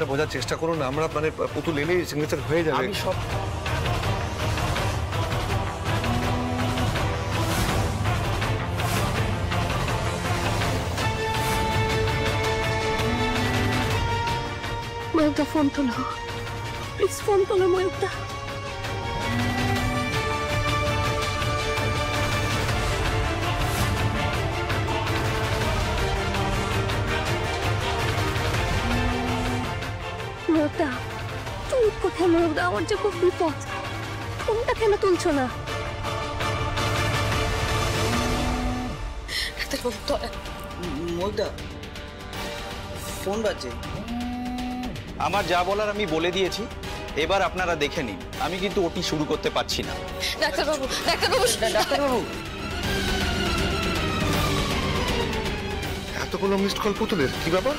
বোঝার চেষ্টা করুন। আমরা মানে পুতুল এলেই সিগনেচার হয়ে যাবে। আমি সব ময়ূকদা ফোন তোলো, প্লিজ ফোন তোলো ময়ূকদা। ময়ূকদা তুই কোথায়? ময়ূকদা আমার যে খুব বিপদ, ফোনটা কেন তুলছো না? ময়ূকদা ফোন বাজছে। আমার যা বলার আমি বলে দিয়েছি, এবার আপনারা দেখে নিন। আমি কিন্তু ওটি শুরু করতে পারছি না। ডাক্তারবাবু, ডাক্তারবাবু, ডাক্তারবাবু, এতগুলো মিসড কল পুতুলের কি ব্যাপার?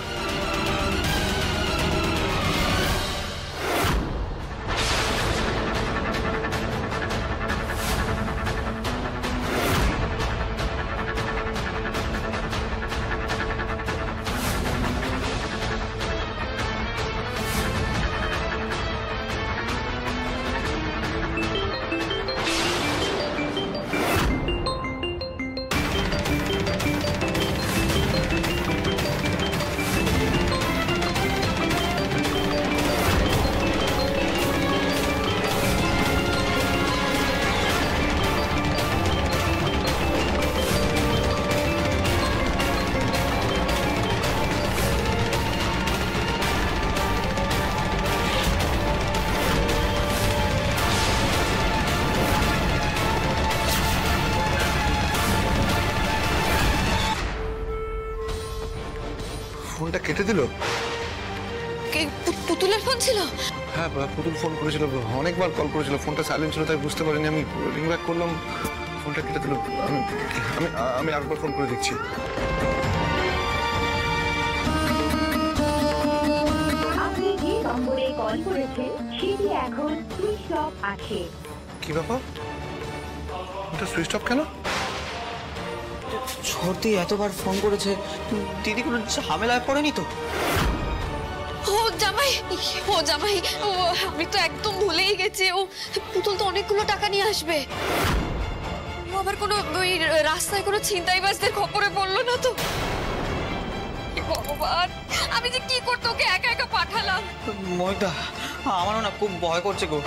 ফোনটা কেটে দিল। পুতুলের ফোন ছিল? হ্যাঁ, পুতুল ফোন করেছিল, অনেকবার কল করেছিল, ফোনটা সাইলেন্ট ছিল তাই বুঝতে পারিনি। আমি রিং ব্যাক করলাম, ফোনটা কেটে দিল। আমি আরেকবার ফোন করে দেখছি। আপনি যে নম্বরে কল করেছেন সেটি এখন সুইচ অফ আছে। কি ব্যাপার, ওটা সুইচ অফ কেন? সর্দি এতবার ফোন করেছে, দিদি কোনো ঝামেলায় পড়েনি তো? ও জামাই, ও জামাই, ও আমি তো একদম ভুলেই গেছি। ও পুতুল তো অনেকগুলো টাকা নিয়ে আসবে। ও আবার কোনো ওই রাস্তায় কোনো ছিনতাইবাজদের খবরে পড়লো না তো? ভগবান, আমি যে কি করতে ওকে একা একা পাঠালাম। ময়দা, আমারও না খুব ভয় করছে গো।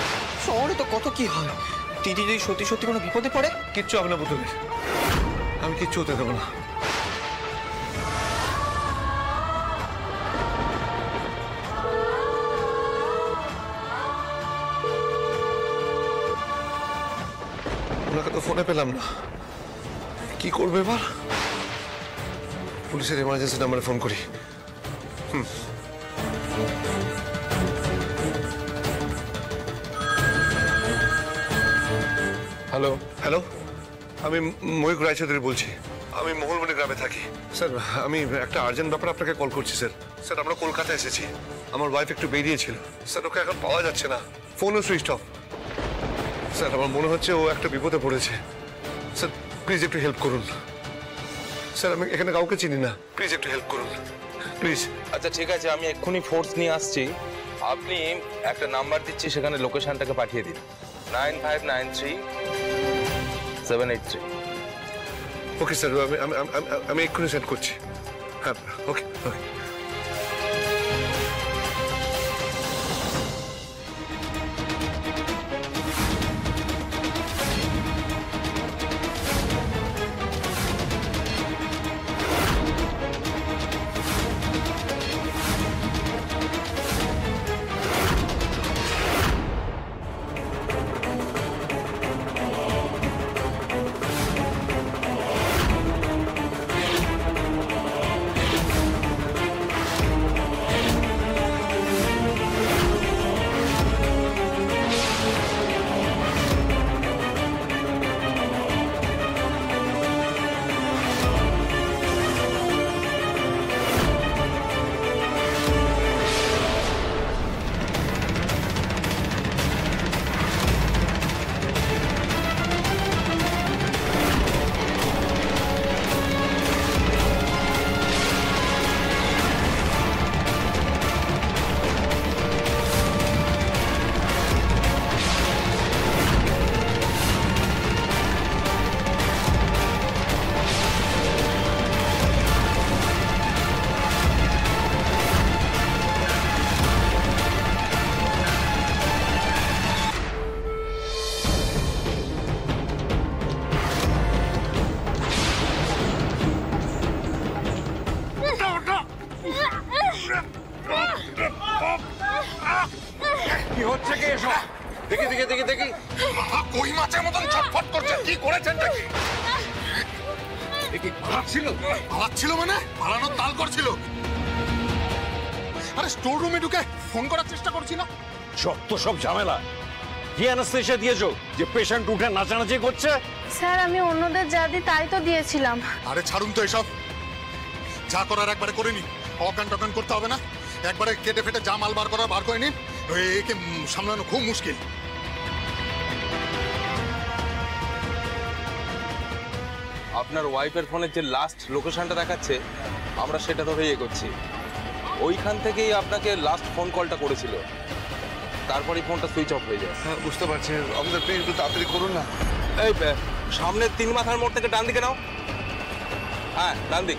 শহরে তো কত কি হয়, দিদি যদি সত্যি সত্যি কোনো বিপদে পড়ে? কিচ্ছু হবে না পুতুলের, আমি কিচ্ছু হতে দেবো না। ওনাকে তো ফোনে পেলাম না, কি করবে এবার? পুলিশের এমার্জেন্সি নাম্বারে ফোন করি। হ্যালো হ্যালো, আমি ময়ূক রায়চৌধুরী বলছি। আমি মহলমণি গ্রামে থাকি। স্যার, আমি একটা আর্জেন্ট ব্যাপার আপনাকে কল করছি স্যার। স্যার, আমরা কলকাতা এসেছি, আমার ওয়াইফ একটু বেরিয়েছিল। স্যার, ওকে এখন পাওয়া যাচ্ছে না, ফোনও সুইচ অফ। স্যার, আমার মনে হচ্ছে ও একটা বিপদে পড়েছে। স্যার, প্লিজ একটু হেল্প করুন। স্যার, আমি এখানে কাউকে চিনি না, প্লিজ একটু হেল্প করুন প্লিজ। আচ্ছা ঠিক আছে, আমি এক্ষুনি ফোর্স নিয়ে আসছি। আপনি একটা নাম্বার দিচ্ছি, সেখানে লোকেশনটাকে পাঠিয়ে দিন। 9593-783। ওকে স্যার, আমি এক্ষুনি সেন্ড করছি। হ্যাঁ, ওকে ওকে। কি হচ্ছে কি এসব? দেখি দেখি দেখি দেখি কই মাছের মতন ছটফট করছে, কি করেছেন নাকি? দেখি পালাচ্ছিল, পালাচ্ছিল মানে পালানোর তাল করছিল। আরে স্টোর রুমে ঢুকে ফোন করার চেষ্টা করছি না। যত সব ঝামেলা, কি অ্যানাস্থেশিয়া দিয়েছো যে পেশেন্ট উঠে নাচানাচি করছে? স্যার আমি অন্যদের যা দিই তাই তো দিয়েছিলাম। আরে ছাড়ুন তো এসব, যা করার একবারে করে নি, অকান টকান করতে হবে না। একবারে কেটে ফেটে যা মাল বার করার বার করে নিন, একে সামলানো খুব মুশকিল। আপনার ওয়াইফের ফোনের যে লাস্ট লোকেশনটা দেখাচ্ছে আমরা সেটা ধরেই এগোচ্ছি। ওইখান থেকেই আপনাকে লাস্ট ফোন কলটা করেছিল, তারপরেই ফোনটা সুইচ অফ হয়ে যায়। হ্যাঁ বুঝতে পারছি, আমাদের প্লিজ একটু তাড়াতাড়ি করুন না। এই সামনের 3 মাথার মোড় থেকে ডান দিকে নাও। হ্যাঁ ডান দিক।